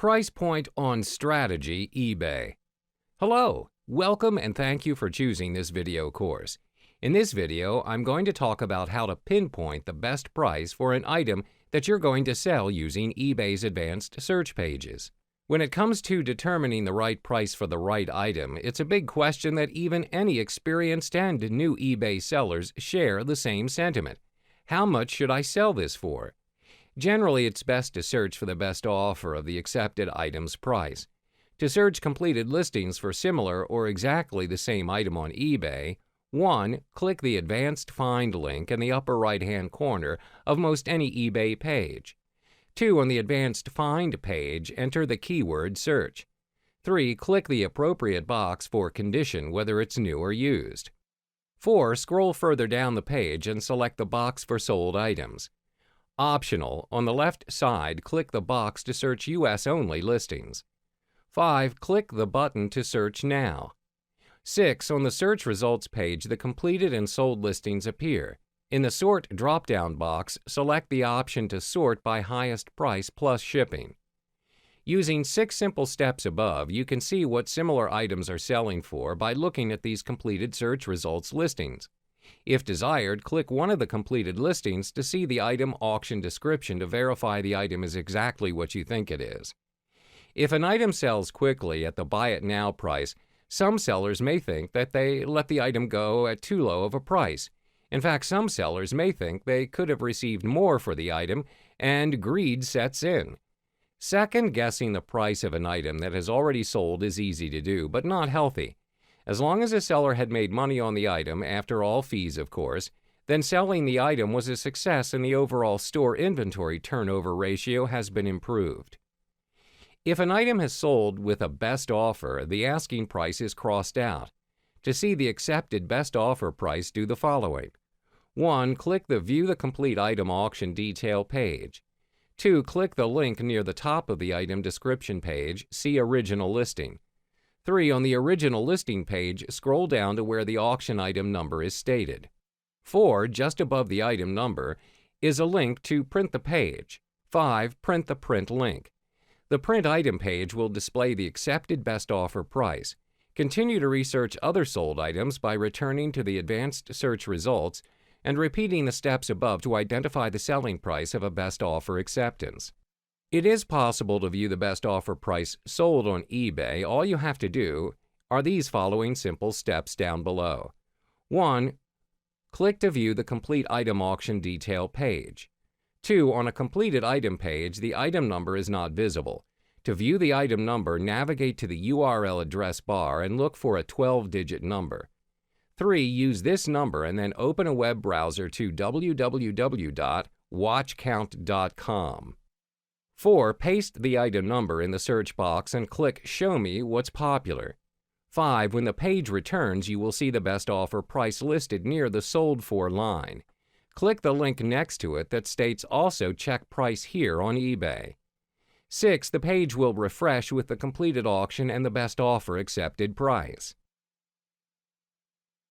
Price point on strategy eBay. Hello, welcome and thank you for choosing this video course. In this video, I'm going to talk about how to pinpoint the best price for an item that you're going to sell using eBay's advanced search pages. When it comes to determining the right price for the right item, it's a big question that even any experienced and new eBay sellers share the same sentiment. How much should I sell this for? Generally, it's best to search for the best offer of the accepted item's price. To search completed listings for similar or exactly the same item on eBay, 1. Click the Advanced Find link in the upper right-hand corner of most any eBay page. 2. On the Advanced Find page, enter the keyword search. 3. Click the appropriate box for condition, whether it's new or used. 4. Scroll further down the page and select the box for sold items. Optional, on the left side, click the box to search US-only listings. 5. Click the button to search now. 6. On the search results page, the completed and sold listings appear. In the Sort drop-down box, select the option to sort by highest price plus shipping. Using 6 simple steps above, you can see what similar items are selling for by looking at these completed search results listings. If desired, click one of the completed listings to see the item auction description to verify the item is exactly what you think it is. If an item sells quickly at the Buy It Now price, some sellers may think that they let the item go at too low of a price. In fact, some sellers may think they could have received more for the item, and greed sets in. Second-guessing the price of an item that has already sold is easy to do, but not healthy. As long as a seller had made money on the item, after all fees of course, then selling the item was a success and the overall store inventory turnover ratio has been improved. If an item has sold with a best offer, the asking price is crossed out. To see the accepted best offer price, do the following. 1. Click the View the Complete Item Auction Detail page. 2. Click the link near the top of the item description page, See Original Listing. 3. On the original listing page, scroll down to where the auction item number is stated. 4. Just above the item number is a link to print the page. 5. Print the print link. The print item page will display the accepted best offer price. Continue to research other sold items by returning to the advanced search results and repeating the steps above to identify the selling price of a best offer acceptance. It is possible to view the best offer price sold on eBay. All you have to do are these following simple steps down below. 1. Click to view the complete item auction detail page. 2. On a completed item page, the item number is not visible. To view the item number, navigate to the URL address bar and look for a 12-digit number. 3. Use this number and then open a web browser to www.watchcount.com. 4. Paste the item number in the search box and click Show Me What's Popular. 5. When the page returns, you will see the best offer price listed near the Sold For line. Click the link next to it that states Also Check Price Here on eBay. 6. The page will refresh with the completed auction and the best offer accepted price.